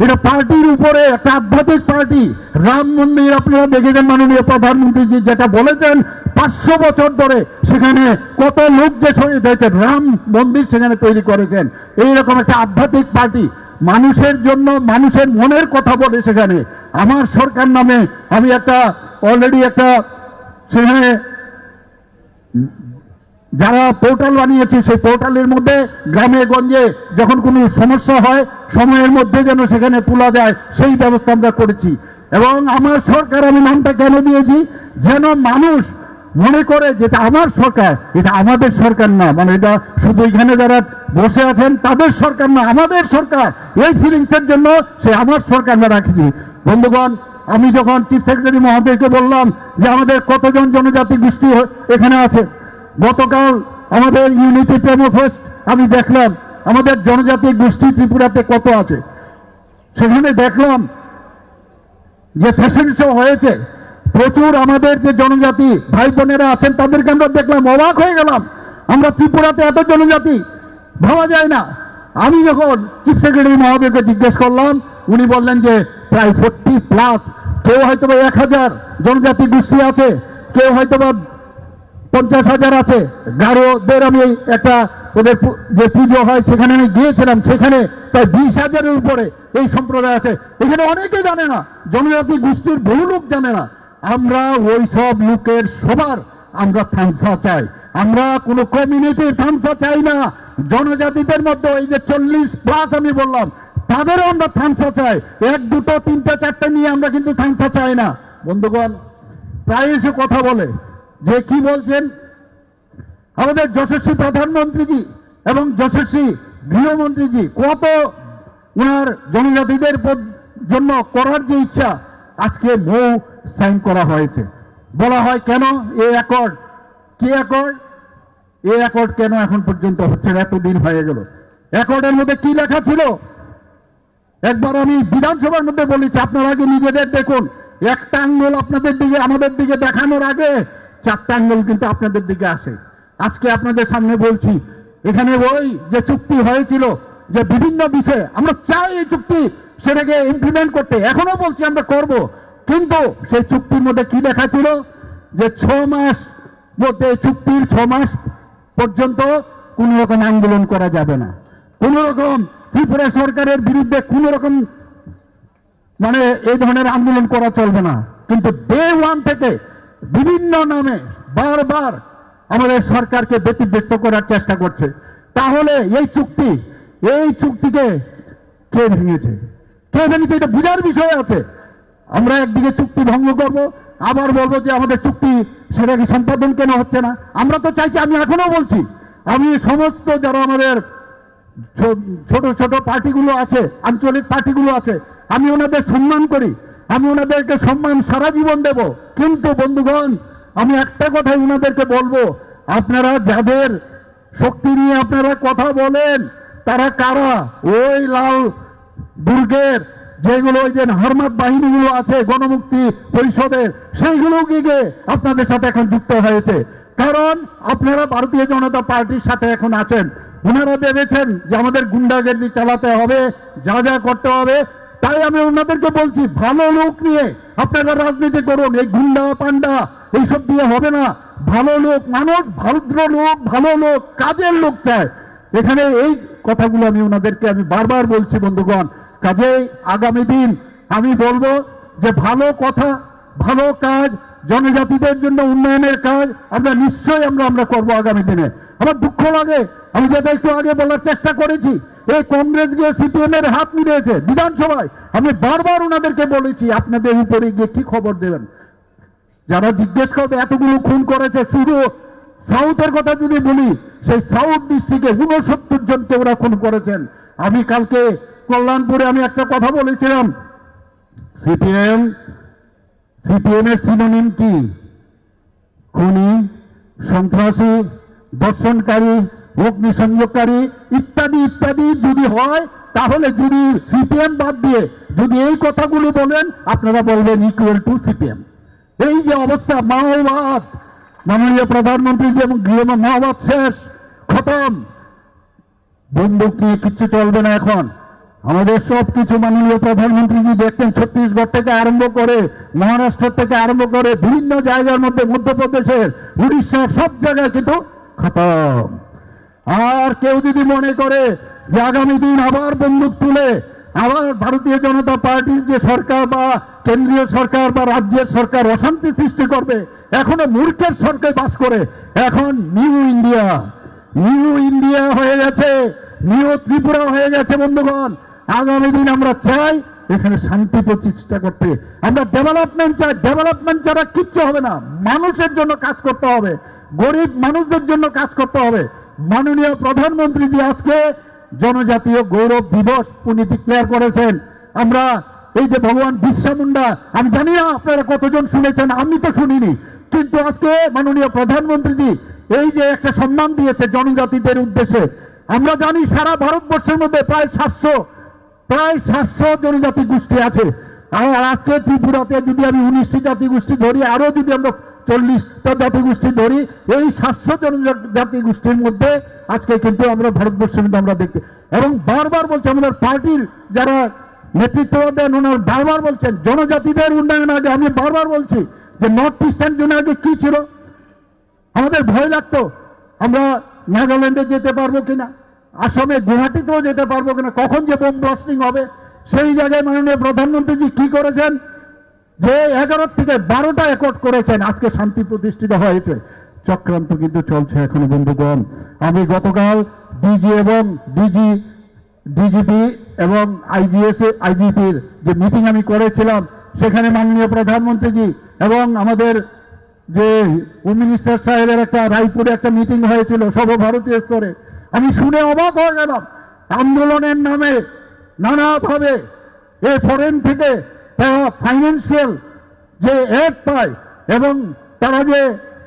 এটা পার্টির উপরে একটা আধ্যাত্মিক পার্টি। রাম মন্দির আপনারা দেখেছেন, মাননীয় প্রধানমন্ত্রীজি যেটা বলেছেন 500 বছর ধরে সেখানে কত লোক যে শহীদ হয়েছে, রাম মন্দির সেখানে তৈরি করেছেন। এইরকম একটা আধ্যাত্মিক পার্টি মানুষের জন্য, মানুষের মনের কথা বলে সেখানে। আমার সরকার নামে আমি একটা অলরেডি একটা সেখানে যারা পোর্টাল বানিয়েছে, সেই পোর্টালের মধ্যে গ্রামে গঞ্জে যখন কোনো সমস্যা হয় সময়ের মধ্যে যেন সেখানে তোলা যায়, সেই ব্যবস্থা আমরা করেছি। এবং আমার সরকার, আমি নামটা কেন দিয়েছি, যেন মানুষ মনে করে যেটা আমার সরকার, এটা আমাদের সরকার না, মানে এটা শুধু এখানে যারা বসে আছেন তাদের সরকার না, আমাদের সরকার। এই ফিলিংসের জন্য সে আমার সরকার আমরা রাখছি। বন্ধুগণ, আমি যখন চিফ সেক্রেটারি মহোদয়কে বললাম যে আমাদের কতজন জনজাতি গোষ্ঠী এখানে আছে, গতকাল আমাদের ইউনিটি প্রেমো ফেস্ট আমি দেখলাম আমাদের জনজাতি গোষ্ঠী ত্রিপুরাতে কত আছে। সেখানে দেখলাম যে ফ্যাশন শো হয়েছে, প্রচুর আমাদের যে জনজাতি ভাই বোনেরা আছেন তাদেরকে আমরা দেখলাম, অবাক হয়ে গেলাম। আমরা ত্রিপুরাতে এত জনজাতি ভাবা যায় না। আমি যখন চিফ সেক্রেটারি মহোদয়কে জিজ্ঞেস করলাম, উনি বললেন যে প্রায় 40+, কেউ হয়তো 1000 জনজাতি গোষ্ঠী আছে, কেউ হয়তো 50,000 আছে। গারোদের আমি একটা ওদের যে পুজো হয় সেখানে আমি গিয়েছিলাম, সেখানে প্রায় 20,000-এর উপরে এই সম্প্রদায় আছে। এখানে অনেকে জানে না, জনজাতি গোষ্ঠীর বহু লোক জানে না। আমরা ওই সব লোকের সবার আমরা থামসা চাই, আমরা কোনো কমিউনিটির থামসা চাই না। জনজাতিদের মধ্যে এই যে 40+ আমি বললাম, তাদেরও আমরা থামসা চাই। 1, 2, 3, 4 নিয়ে আমরা কিন্তু থামসা চাই না। বন্ধুগণ, প্রায় এসে কথা বলে যে কি বলছেন আমাদের যশস্বী প্রধানমন্ত্রীজি এবং যশস্বী গৃহমন্ত্রীজি, কত ওনার জনজাতিদের জন্য করার যে ইচ্ছা, আজকে মৌ সাইন করা হয়েছে। বলা হয় কেন এই অ্যাকর্ড, কি অ্যাকর্ড, এই অ্যাকর্ড কেন এখন পর্যন্ত হচ্ছে, এতদিন হয়ে গেল। অ্যাকর্ডের মধ্যে কি লেখা ছিল একবার আমি বিধানসভার মধ্যে বলেছি, আপনারা আগে নিজেদের দেখুন। একটা আঙ্গুল আপনাদের দিকে আমাদের দিকে দেখানোর আগে চারটা আঙ্গুল কিন্তু আপনাদের দিকে আসে। আজকে আপনাদের সামনে বলছি, এখানে ওই যে চুক্তি হয়েছিল যে বিভিন্ন বিষয়ে আমরা চাই এই চুক্তি সেটাকে ইমপ্লিমেন্ট করতে, এখনো বলছি আমরা করব, কিন্তু সেই চুক্তির মধ্যে কি লেখা ছিল যে 6 মাস মধ্যে, চুক্তির 6 মাস পর্যন্ত কোন রকম আন্দোলন করা যাবে না, কোন রকম ত্রিপুরা সরকারের বিরুদ্ধে কোন রকম মানে এই ধরনের আন্দোলন করা চলবে না। কিন্তু ডে ওয়ান থেকে বিভিন্ন নামে বারবার আমাদের সরকারকে ব্যতিব্যস্ত করার চেষ্টা করছে। তাহলে এই চুক্তিকে কে ভেঙেছে, এটা বুঝার বিষয় আছে। আমরা একদিকে চুক্তি ভঙ্গ করব, আবার বলবো যে আমাদের চুক্তি সেটাকে সম্পাদন কেন হচ্ছে না। আমরা তো চাইছি, আমি এখনো বলছি, আমি সমস্ত যারা আমাদের ছোট ছোট পার্টিগুলো আছে, আঞ্চলিক পার্টিগুলো আছে, আমি ওনাদের সম্মান করি, আমি ওনাদেরকে সম্মান সারা জীবন দেব। কিন্তু বন্ধুগণ, আমি একটা কথাই ওনাদেরকে বলবো, আপনারা যাদের শক্তি নিয়ে আপনারা কথা বলেন তারা কারা? ওই লাল দুর্গের যেগুলো ওই যে হারমাত বাহিনীগুলো আছে গণমুক্তি পরিষদের, সেইগুলো গিয়ে আপনাদের সাথে এখন যুক্ত হয়েছে। কারণ আপনারা ভারতীয় জনতা পার্টির সাথে এখন আছেন। ওনারা ভেবেছেন যে আমাদের গুন্ডাগর্দি চালাতে হবে, যা যা করতে হবে। তাই আমি ওনাদেরকে বলছি, ভালো লোক নিয়ে আপনারা রাজনীতি করুন, এই গুন্ডা পান্ডা এইসব দিয়ে হবে না। ভালো লোক, মানুষ ভদ্র লোক, ভালো লোক, কাজের লোক চায় এখানে। এই কথাগুলো আমি ওনাদেরকে আমি বারবার বলছি বন্ধুগণ। কাজেই আগামী দিন আমি বলবো যে ভালো কথা, ভালো কাজ, জনজাতিদের জন্য উন্নয়নের কাজ আমরা নিশ্চয়ই আমরা করবো আগামী দিনে। আমার দুঃখ লাগে, আমি যেটা একটু আগে বলার চেষ্টা করেছি, এই কংগ্রেস গিয়ে সিপিএম এর হাত মিলিয়েছে বিধানসভায়। আমি বারবার ওনাদেরকে বলেছি আপনাদের উপরে গিয়ে কি খবর দেবেন। যারা জিজ্ঞেস করবে এতগুলো খুন করেছে, শুধু সাউথের কথা যদি বলি, সেই সাউথ ডিস্ট্রিক্টে 69 জনকে ওরা খুন করেছেন। আমি কালকে কল্যাণপুরে আমি একটা কথা বলেছিলাম, সিপিএম এর সিনোনিম কি? খুনি, সন্ত্রাসী, দর্শনকারী, অগ্নিসংযোগকারী ইত্যাদি ইত্যাদি যদি হয়, তাহলে যদি সিপিএম বাদ দিয়ে যদি এই কথাগুলো বলেন, আপনারা বলবেন ইকুয়াল টু সিপিএম। এই যে অবস্থা, মাওবাদ, মাননীয় প্রধানমন্ত্রী যে মাওবাদ শেষ, খতম, বন্দুক নিয়ে কিচ্ছু চলবে না এখন। আমাদের সব কিছু মাননীয় প্রধানমন্ত্রীজি দেখতেন, ছত্তিশগড় থেকে আরম্ভ করে, মহারাষ্ট্র থেকে আরম্ভ করে বিভিন্ন জায়গার মধ্যে, মধ্যপ্রদেশের, উড়িষ্যার সব জায়গায় কিন্তু খতম। আর কেউ যদি মনে করে যে আগামী দিন আবার বন্দুক তুলে আবার ভারতীয় জনতা পার্টির যে সরকার বা কেন্দ্রীয় সরকার বা রাজ্যের সরকার অশান্তি সৃষ্টি করবে, এখনো মূর্খের সরকার বাস করে। এখন নিউ ইন্ডিয়া হয়ে গেছে, নিউ ত্রিপুরা হয়ে গেছে বন্ধুগণ। আগামী দিন আমরা চাই এখানে শান্তি প্রতিষ্ঠা করতে, আমরা ডেভেলপমেন্ট চাই। ডেভেলপমেন্ট ছাড়া কিচ্ছু হবে না। মানুষের জন্য কাজ করতে হবে, গরিব মানুষদের জন্য কাজ করতে হবে। মাননীয় প্রধানমন্ত্রীজি আজকে জনজাতীয় গৌরব দিবস উনি ডিক্লেয়ার করেছেন। আমরা এই যে ভগবান বিরসা মুন্ডা, আমি জানি না আপনারা কতজন শুনেছেন, আমি তো শুনিনি, কিন্তু আজকে মাননীয় প্রধানমন্ত্রীজি এই যে একটা সম্মান দিয়েছে জনজাতিদের উদ্দেশ্যে। আমরা জানি সারা ভারতবর্ষের মধ্যে প্রায় 700 জনজাতি গোষ্ঠী আছে। আর আজকে ত্রিপুরাতে যদি আমি 19টি জাতিগোষ্ঠী ধরি, আরো যদি আমরা 40টা জাতিগোষ্ঠী ধরি, এই 700 জনজাতি গোষ্ঠীর মধ্যে আজকে কিন্তু আমরা ভারতবর্ষের মধ্যে আমরা দেখতে, এবং বারবার বলছে আমাদের পার্টির যারা নেতৃত্ব দেন ওনারা বারবার বলছেন জনজাতিদের উন্নয়ন আগে। আমি বারবার বলছি যে নর্থ ইস্টার্ন জোনে আগে কি ছিল, আমাদের ভয় লাগতো আমরা নাগাল্যান্ডে যেতে পারবো কিনা, আসামে গুয়াহাটিতেও যেতে পারবো কিনা, কখন যে বোম ব্লাস্টিং হবে। সেই জায়গায় মাননীয় প্রধানমন্ত্রীজি কি করেছেন, যে 11 থেকে 12টা একট করেছেন, আজকে শান্তি প্রতিষ্ঠিত হয়েছে। চক্রান্ত কিন্তু চলছে এখনো বন্ধুগণ। আমি গতকাল ডিজিপি এবং আইজিপির যে মিটিং আমি করেছিলাম, সেখানে মাননীয় প্রধানমন্ত্রীজি এবং আমাদের যে হোম মিনিস্টার সাহেবের একটা রায়পুরে একটা মিটিং হয়েছিল সর্বভারতীয় স্তরে। আমি শুনে অবাক হয়ে গেলাম, আন্দোলনের নামে নানাভাবে এই ফরেন থেকে তারা ফাইন্যান্সিয়াল যে এড পায় এবং তারা যে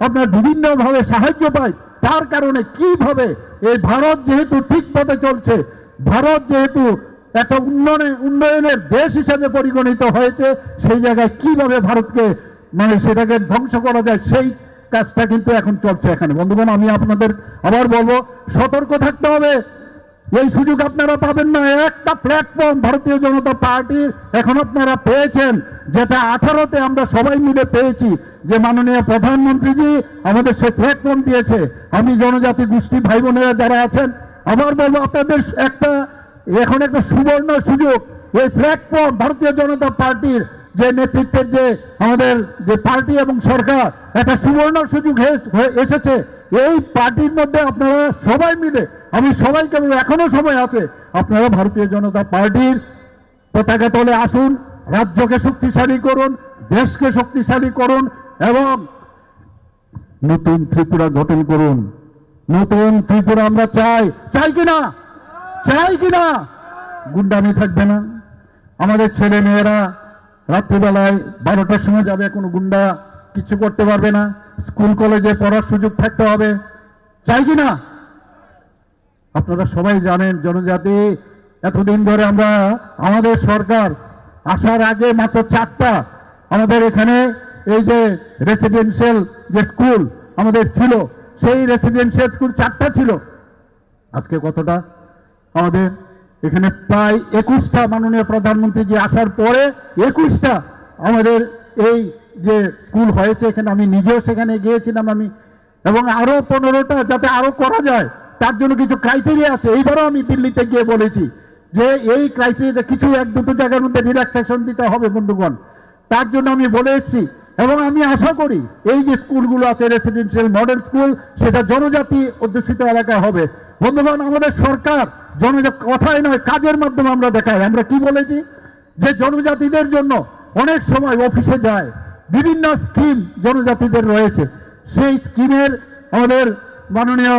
আপনার বিভিন্নভাবে সাহায্য পায়, তার কারণে কিভাবে এই ভারত যেহেতু ঠিকভাবে চলছে, ভারত যেহেতু একটা উন্নয়নের দেশ হিসেবে পরিগণিত হয়েছে, সেই জায়গায় কিভাবে ভারতকে মানে সেটাকে ধ্বংস করা যায়, সেই কাজটা কিন্তু এখন চলছে এখানে। বন্ধুগণ, আমি আপনাদের আবার বলবো, সতর্ক থাকতে হবে। এই সুযোগ আপনারা পাবেন না। একটা প্ল্যাটফর্ম ভারতীয় জনতা পার্টির এখন আপনারা পেয়েছেন, যেটা 18-তে আমরা সবাই মিলে পেয়েছি, যে মাননীয় প্রধানমন্ত্রীজি আমাদের সে প্ল্যাটফর্ম দিয়েছে। আমি জনজাতি গোষ্ঠী ভাই বোনেরা যারা আছেন, আবার বলবো আপনাদের এখন একটা সুবর্ণ সুযোগ। এই প্ল্যাটফর্ম ভারতীয় জনতা পার্টির যে নেতৃত্বের যে আমাদের যে পার্টি এবং সরকার, একটা সুবর্ণ সুযোগ এসেছে। এই পার্টির মধ্যে আপনারা সবাই মিলে, আমি সবাইকে বলবো, এখনো সময় আছে, আপনারা ভারতীয় জনতা পার্টির পতাকা তলে আসুন, রাজ্যকে শক্তিশালী করুন, দেশকে শক্তিশালী করুন এবং নতুন ত্রিপুরা গঠন করুন। নতুন ত্রিপুরা আমরা চাই কিনা? চাই কিনা? গুন্ডামি থাকবে না। আমাদের ছেলে মেয়েরা রাত্রিবেলায় 12টার সময় যাবে, কোনো গুন্ডা কিছু করতে পারবে না। স্কুল কলেজে পড়ার সুযোগ থাকতে হবে। চাই কিনা? আপনারা সবাই জানেন, জনজাতি এতদিন ধরে আমরা, আমাদের সরকার আসার আগে মাত্র 4টা আমাদের এখানে এই যে রেসিডেন্সিয়াল যে স্কুল আমাদের ছিল, সেই রেসিডেন্সিয়াল স্কুল 4টা ছিল। আজকে কতটা? আমাদের এখানে প্রায় 21টা, মাননীয় প্রধানমন্ত্রী যে আসার পরে 21টা আমাদের এই যে স্কুল হয়েছে এখানে। আমি নিজেও সেখানে গিয়েছিলাম আমি, এবং আরো 15টা যাতে আরো করা যায় তার জন্য কিছু ক্রাইটেরিয়া আছে। এইবারও আমি দিল্লিতে গিয়ে বলেছি যে এই ক্রাইটেরিয়া কিছু 1-2 জায়গার মধ্যে রিল্যাক্সেশন দিতে হবে বন্ধুগণ, তার জন্য আমি বলে এসেছি। এবং আমি আশা করি এই যে স্কুলগুলো আছে রেসিডেন্সিয়াল মডেল স্কুল, সেটা জনজাতি অধ্যুষিত এলাকায় হবে। বন্ধুগণ, আমাদের সরকার জনজাতি কথাই নয়, কাজের মাধ্যমে আমরা দেখাই। আমরা কি বলেছি যে জনজাতিদের জন্য অনেক সময় অফিসে যায়, বিভিন্ন স্কিম জনজাতিদের রয়েছে, সেই স্কিমের আমাদের মাননীয়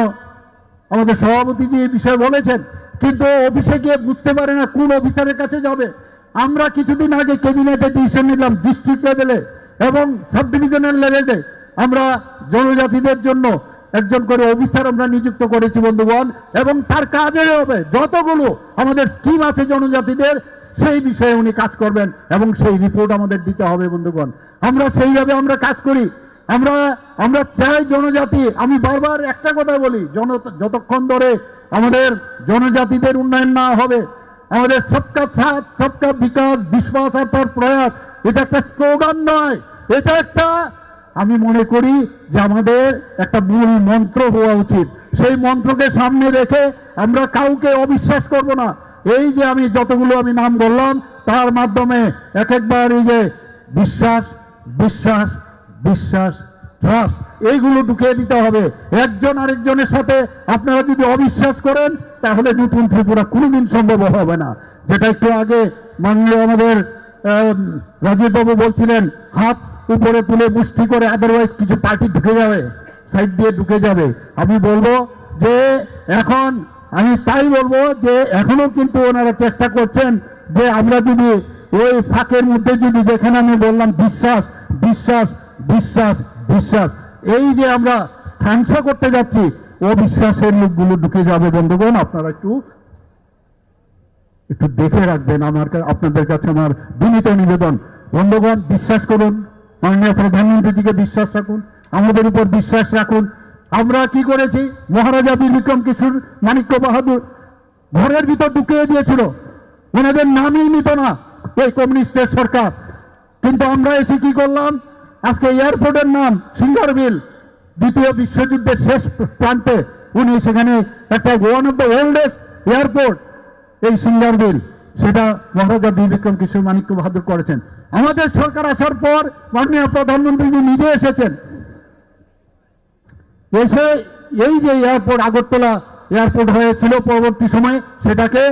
আমাদের সভাপতিজি এই বিষয়ে বলেছেন, কিন্তু অফিসে গিয়ে বুঝতে পারে না কোন অফিসারের কাছে যাবে। আমরা কিছুদিন আগে ক্যাবিনেটে ডিসিশন নিলাম, ডিস্ট্রিক্ট লেভেলে এবং সাব ডিভিশনাল লেভেলে আমরা জনজাতিদের জন্য একজন করে অফিসার আমরা নিযুক্ত করেছি বন্ধুগণ, এবং তার কাজে হবে যতগুলো আমাদের স্কিম আছে জনজাতিদের, সেই বিষয়ে উনি কাজ করবেন এবং সেই রিপোর্ট আমাদের দিতে হবে বন্ধুগণ। আমরা সেইভাবে আমরা কাজ করি। আমরা চাই জনজাতি, আমি বারবার একটা কথা বলি, যতক্ষণ ধরে আমাদের জনজাতিদের উন্নয়ন না হবে, আমাদের সবকা সাথ সবকা বিকাশ বিশ্বাস আর তার প্রয়াস, এটা একটা স্লোগান নয়, এটা একটা, আমি মনে করি যে আমাদের একটা মূল মন্ত্র হওয়া উচিত। সেই মন্ত্রকে সামনে রেখে আমরা কাউকে অবিশ্বাস করব না। এই যে আমি যতগুলো আমি নাম বললাম, তার মাধ্যমে একবার এই যে বিশ্বাস বিশ্বাস বিশ্বাস ট্রাস্ট, এইগুলো ঢুকিয়ে দিতে হবে। একজন আরেকজনের সাথে আপনারা যদি অবিশ্বাস করেন, তাহলে নতুন ত্রিপুরা কোনোদিন সম্ভব হবে না। যেটা একটু আগে মাননীয় আমাদের রাজীব বাবু বলছিলেন, হাত উপরে তুলে মুষ্টি করে, আদারওয়াইজ কিছু পার্টি ঢুকে যাবে, সাইড দিয়ে ঢুকে যাবে। আমি বলবো যে এখন, আমি তাই বলবো যে এখনো কিন্তু ওনারা চেষ্টা করছেন যে আমরা যদি ওই ফাঁকের মধ্যে যদি, যেখানে আমি বললাম বিশ্বাস বিশ্বাস বিশ্বাস বিশ্বাস, এই যে আমরা স্থানসা করতে যাচ্ছি, অবিশ্বাসের লোকগুলো ঢুকে যাবে বন্ধুগণ। আপনারা একটু দেখে রাখবেন। আপনাদের কাছে আমার বিনীত নিবেদন, বন্ধুগণ, বিশ্বাস করুন, মাননীয় প্রধানমন্ত্রীজিকে বিশ্বাস রাখুন, আমাদের উপর বিশ্বাস রাখুন। আমরা কি করেছি, মহারাজা বীর বিক্রম কিশোর মাণিক্য বাহাদুর ঘরের ভিতর ঢুকিয়ে দিয়েছিল, ওনাদের নামই নিত না এই কমিউনিস্টের সরকার। কিন্তু আমরা এসে কি করলাম, আজকে এয়ারপোর্টের নাম সিঙ্গারবিল, দ্বিতীয় বিশ্বযুদ্ধের শেষ প্রান্তে উনি সেখানে একটা one of the oldest airport, এই সিঙ্গারবিল, সেটা মহারাজা বীর বিক্রম কিশোর মাণিক্য বাহাদুর করেছেন। আমাদের সরকার আসার পর মাননীয় প্রধানমন্ত্রীজি নিজে এসেছেন, এসে এই যে এয়ারপোর্ট আগরতলা এয়ারপোর্ট হয়েছিল পরবর্তী সময়ে, সেটাকে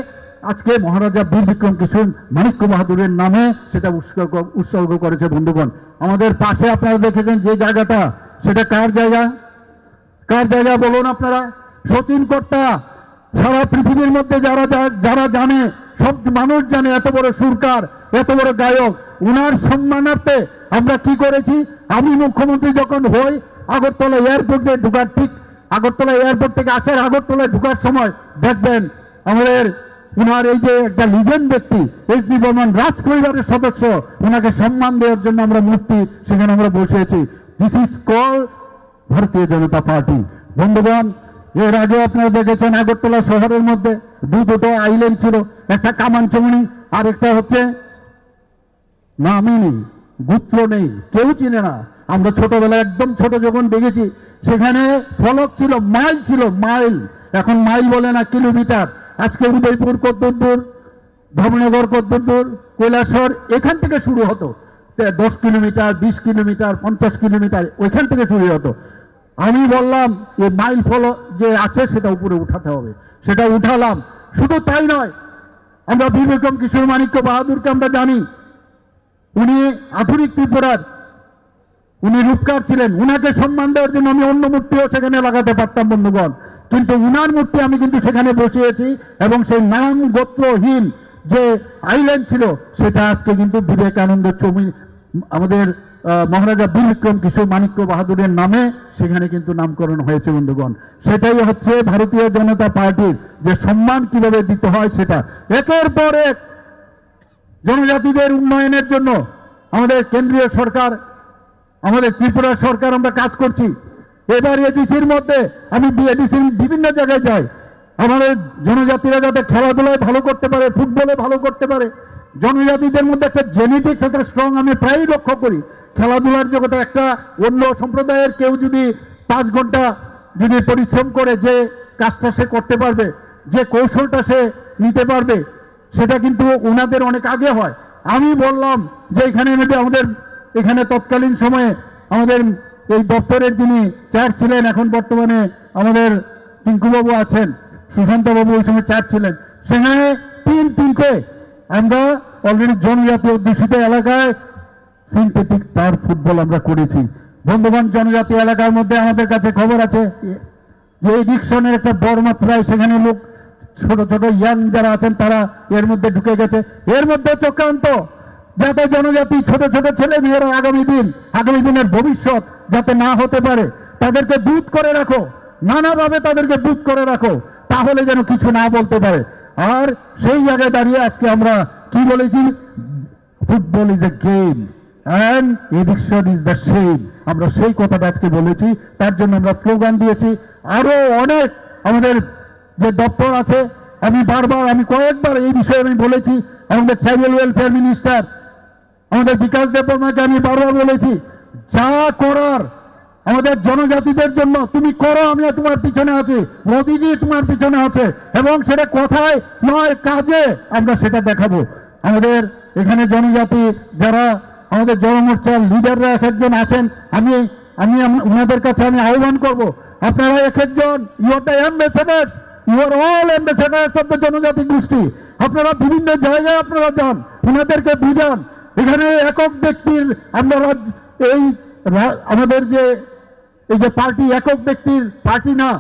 আজকে মহারাজা বীর বিক্রম কিশোর মাণিক্য বাহাদুরের নামে সেটা উৎসর্গ করেছে বন্ধুগণ। আমাদের পাশে আপনারা দেখেছেন যে জায়গাটা, সেটা কার জায়গা? কার জায়গা বলুন আপনারা? শচীন কর্তা, সারা পৃথিবীর মধ্যে যারা জানে, সব মানুষ জানে, এত বড় সুরকার, এত বড় গায়ক, উনার সম্মানার্থে আমরা কি করেছি, আমি মুখ্যমন্ত্রী যখন হই, আগরতলা এয়ারপোর্টে ঢুকার, ঠিক আগরতলা এয়ারপোর্ট থেকে আসার আগরতলায় ঢুকার সময় দেখবেন আমাদের উনার এই যে একটা লিজেন্ড ব্যক্তি এস.ডি. বর্মন রাজ পরিবারের সদস্য, ওনাকে সম্মান দেওয়ার জন্য আমরা মূর্তি সেখানে আমরা বসেছি। দিস ইজ কল ভারতীয় জনতা পার্টি। বন্ধুগণ, এর আগে আপনারা দেখেছেন আগরতলা শহরের মধ্যে দুটো আইল্যান্ড ছিল, একটা কামানচমনি আর একটা হচ্ছে নামই নেই, গোত্র নেই, কেউ চিনে না। আমরা ছোটবেলায় একদম ছোট যখন দেখেছি, সেখানে ফলক ছিল, মাইল ছিল, মাইল। এখন মাইল বলে না, কিলোমিটার। আজকে উদয়পুর কত দূর, ধর্মনগর কত দূর, কৈলাসহর, এখান থেকে শুরু হতো 10 কিলোমিটার, 20 কিলোমিটার, 50 কিলোমিটার, ওইখান থেকে শুরু হতো। আমি বললাম এই মাইল ফলক যে আছে সেটা উপরে উঠাতে হবে, সেটা উঠালাম। শুধু তাই নয়, আমরা বীর বিক্রম কিশোর মানিক্য বাহাদুরকে আমরা জানি, উনি আধুনিক ত্রিপুরার উনি রূপকার ছিলেন। উনাকে সম্মান দেওয়ার জন্য আমি অন্য মূর্তিও সেখানে লাগাতে পারতাম বন্ধুগণ, কিন্তু উনার মূর্তি আমি কিন্তু সেখানে বসিয়েছি, এবং সেই নাম গোত্রহীন যে আইল্যান্ড ছিল সেটা আজকে কিন্তু বিবেকানন্দ চৌমুহনী আমাদের মহারাজা বীর বিক্রম কিশোর মানিক্য বাহাদুরের নামে সেখানে কিন্তু নামকরণ হয়েছে বন্ধুগণ। সেটাই হচ্ছে ভারতীয় জনতা পার্টির যে সম্মান কিভাবে দিতে হয় সেটা। একের পর এক জনজাতিদের উন্নয়নের জন্য আমাদের কেন্দ্রীয় সরকার, আমাদের ত্রিপুরা সরকার আমরা কাজ করছি। এবার এডিসির মধ্যে আমি এডিসির বিভিন্ন জায়গায় যাই, আমাদের জনজাতিরা যাতে খেলাধুলায় ভালো করতে পারে, ফুটবলে ভালো করতে পারে, জনজাতিদের মধ্যে একটা জেনেটিক্স একটা স্ট্রং আমি প্রায়ই লক্ষ্য করি। খেলাধুলার জগতে একটা অন্য সম্প্রদায়ের কেউ যদি 5 ঘন্টা যদি পরিশ্রম করে যে কাজটা সে করতে পারবে, যে কৌশলটা সে নিতে পারবে, সেটা কিন্তু ওনাদের অনেক আগে হয়। আমি বললাম যে এখানে আমাদের এখানে তৎকালীন সময়ে আমাদের এই দপ্তরের যিনি চেয়ার ছিলেন, এখন বর্তমানে আমাদের টিঙ্কুবাবু আছেন, সুশান্তবাবু ওই সময় চেয়ার ছিলেন, সেখানে তিনটে আমরা অলরেডি জনজাতি অধ্যুষিত এলাকায় সিনথেটিক টার্ফ ফুটবল আমরা করেছি। বন্ধুগণ, জনজাতি এলাকার মধ্যে আমাদের কাছে খবর আছে যে এডিকশনের একটা বড় মাত্রায় সেখানে লোক, ছোট ছোট ইয়াং যারা আছেন তারা এর মধ্যে ঢুকে গেছে। এর মধ্যে চক্রান্ত, যাতে জনজাতি ছোট ছোট ছেলে মেয়েরা আগামী দিনের ভবিষ্যৎ যাতে না হতে পারে, তাদেরকে বুথ করে রাখো, নানাভাবে তাদেরকে বুথ করে রাখো, তাহলে যেন কিছু না বলতে পারে। আর সেই জায়গায় দাঁড়িয়ে আজকে আমরা কি বলেছি, football is a game and addiction is the shame. আমরা সেই কথাটা আজকে বলেছি, তার জন্য আমরা স্লোগান দিয়েছি। আরো অনেক আমাদের যে দপ্তর আছে, আমি কয়েকবার এই বিষয়ে আমি বলেছি। আমাদের ট্রাইবাল ওয়েলফেয়ার মিনিস্টার আমাদের বিকাশ দেববর্মাকে আমি বারবার বলেছি, যা করার আমাদের জনজাতিদের জন্য তুমি করো, আমি তোমার পিছনে আছি, মোদিজি তোমার পিছনে আছে, এবং সেটা কথায় নয় কাজে আমরা সেটা দেখাবো। আমাদের এখানে জনজাতি যারা আমাদের জনমোর্চার লিডাররা এক একজন আছেন, আমি ওনাদের কাছে আমি আহ্বান করব, আপনারা এক একজন, you are the ambassadors, you are all ambassadors of the জনজাতি গোষ্ঠী। আপনারা বিভিন্ন জায়গায় আপনারা যান, ওনাদেরকে বুঝান। এখানে একক ব্যক্তির আমরা আমাদের যে এই যে পার্টি একক ব্যক্তির পার্টি না,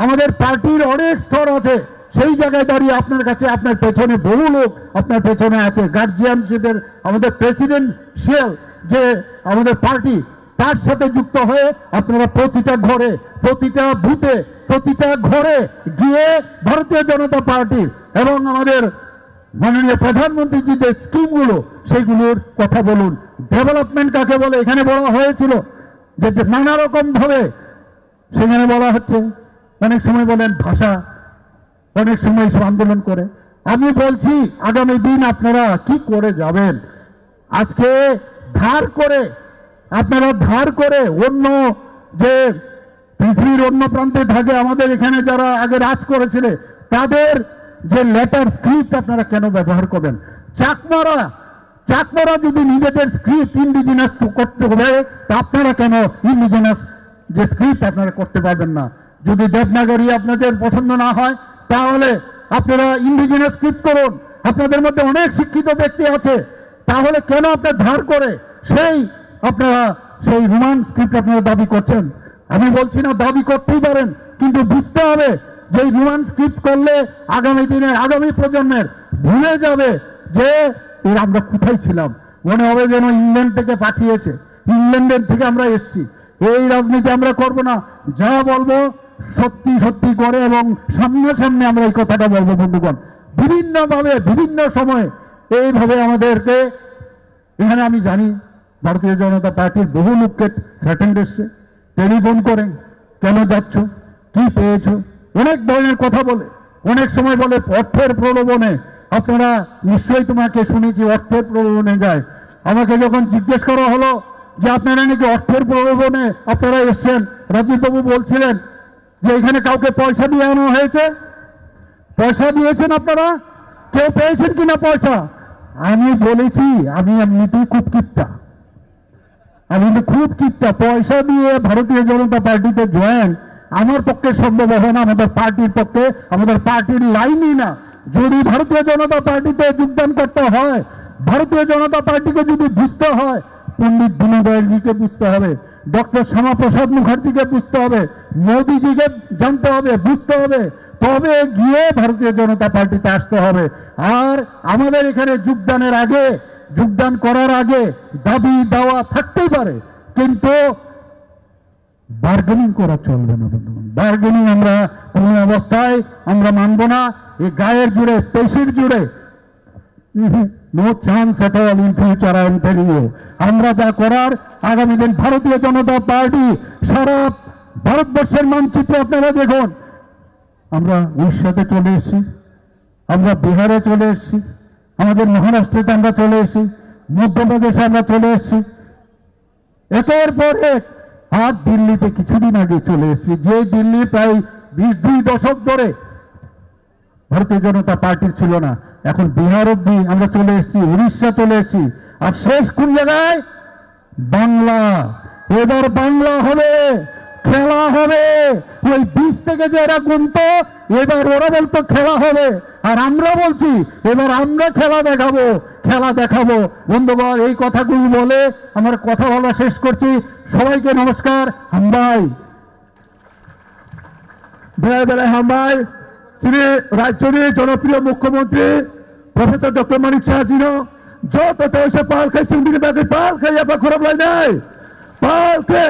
আমাদের পার্টির অনেক স্তর আছে। সেই জায়গায় দাঁড়িয়ে আপনার কাছে আপনার পেছনে বহু লোক আপনার পেছনে আছে। গার্জিয়ানশিপের আমাদের প্রেসিডেন্সিয়াল যে আমাদের পার্টি, তার সাথে যুক্ত হয়ে আপনারা প্রতিটা ঘরে, প্রতিটা বুথে, প্রতিটা ঘরে গিয়ে ভারতীয় জনতা পার্টি এবং আমাদের মাননীয় প্রধানমন্ত্রীজি যে স্কিমগুলো সেইগুলোর কথা বলুন। ডেভেলপমেন্ট কাকে বলে এখানে বলা হয়েছিল, যে নানা রকম ভাবে সেখানে বলা হচ্ছে। অনেক সময় বলেন ভাষা, অনেক সময় সব আন্দোলন করে। আমি বলছি আগামী দিন আপনারা কি করে যাবেন। আজকে আপনারা ধার করে অন্য যে পৃথিবীর অন্য প্রান্তে থাকে, আমাদের এখানে যারা আগে রাজ করেছিল তাদের যে লেটার স্ক্রিপ্ট আপনারা কেন ব্যবহার করবেন? চাকমারা যদি নিজেদের স্ক্রিপ্ট ইন্ডিজিনাস করতে হবে, তা আপনারা কেন ইন্ডিজিনাস যে স্ক্রিপ্ট আপনারা করতে পারবেন না? যদি দেবনাগরী আপনাদের পছন্দ না হয়, তাহলে আপনারা ইন্ডিজিনাস স্ক্রিপ্ট করুন। আপনাদের মধ্যে অনেক শিক্ষিত ব্যক্তি আছে, তাহলে কেন আপনার ধার করে আপনারা সেই রোমান স্ক্রিপ্ট আপনারা দাবি করছেন? আমি বলছি না দাবি করতেই পারেন, কিন্তু বুঝতে হবে যে রোমান স্ক্রিপ্ট করলে আগামী দিনের আগামী প্রজন্মের ভুলে যাবে যে আমরা কোথায় ছিলাম। মনে হবে যেন ইংল্যান্ড থেকে পাঠিয়েছে, ইংল্যান্ডের থেকে আমরা এসছি। এই রাজনীতি আমরা করব না। যা বলবো সত্যি সত্যি করে এবং সামনাসামনি আমরা এই কথাটা বলবো। বন্ধুগণ, বিভিন্নভাবে বিভিন্ন সময়ে এইভাবে আমাদেরকে এখানে আমি জানি ভারতীয় জনতা পার্টির বহু লোককে থ্রেটেন্ড এসছে, টেলিফোন করেন, কেন যাচ্ছ, কি পেয়েছো, অনেক ধরনের কথা বলে। অনেক সময় বলে অর্থের প্রলোভনে, আপনারা নিশ্চয়ই তোমাকে শুনেছি অর্থের প্রলোভনে যায়। আমাকে যখন জিজ্ঞেস করা হলো যে আপনারা নাকি অর্থের প্রলোভনে আপনারা এসছেন, রাজীববাবু বলছিলেন যে এখানে কাউকে পয়সা দিয়ে আনা হয়েছে, পয়সা দিয়েছেন আপনারা, কেউ পেয়েছেন কিনা পয়সা? আমি বলেছি আমি এমনিতেই খুব কিপটা, আমি কিন্তু খুব কিপটা, পয়সা দিয়ে ভারতীয় জনতা পার্টিতে জয়েন আমার পক্ষে সম্ভব হয় না, আমাদের পার্টির পক্ষে, আমাদের পার্টির লাইনই না। যদি ভারতীয় জনতা পার্টিতে যোগদান করতে হয়, ভারতীয় জনতা পার্টিকে যদি বুঝতে হয়, পণ্ডিত দীনদয়ালজিকে বুঝতে হবে, ডক্টর শ্যামাপ্রসাদ মুখার্জিকে বুঝতে হবে, মোদিজিকে জানতে হবে, বুঝতে হবে, তবে গিয়ে ভারতীয় জনতা পার্টিতে আসতে হবে। আর আমাদের এখানে যোগদানের আগে, যোগদান করার আগে দাবি দাওয়া থাকতেই পারে, কিন্তু বার্গেনিং করা চলবে না বন্ধুগণ। বার্গেনিং আমরা কোনো অবস্থায় আমরা মানব না। এই গায়ের জুড়ে, পেশির জুড়ে, no chance at all in future, I am telling you. আমরা যা করার আগামী দিন ভারতীয় জনতা পার্টি সারা ভারতবর্ষের মানচিত্রে আপনারা দেখুন, আমরা উড়িষ্যাতে চলে এসেছি, আমরা বিহারে চলে এসেছি, আমাদের মহারাষ্ট্রেতে আমরা চলে এসেছি, মধ্যপ্রদেশে আমরা চলে এসেছি, একের পর এক। আর দিল্লিতে কিছুদিন আগে চলে এসেছি, যে দিল্লি প্রায় ২ দশক ধরে ভারতীয় জনতা পার্টির ছিল না, এখন বিহার অব্দি আমরা চলে এসেছি, উড়িষ্যা চলে এসেছি, আর শেষ কোন জায়গায়? বাংলা। এবার বাংলা হবে, খেলা হবে। ওই ২০ থেকে যে এরা গুনতো, এবার ওরা বলতো খেলা হবে, আর আমরা বলছি এবার আমরা খেলা দেখাবো, খেলা দেখাবো। বন্ধুগণ, এই কথাগুলো বলে আমার কথা বলা শেষ করছি। সবাইকে নমস্কার। হামবাই বেলায় বেলায় হামবাই শ্রী রাজ্যের জনপ্রিয় মুখ্যমন্ত্রী প্রফেসর ডক্টর মানিক শাহজিনো যত তো এসে পাল খাই সিংবির ব্যাগে পাল খাই আপনার খরাব লাই নাই পাল খে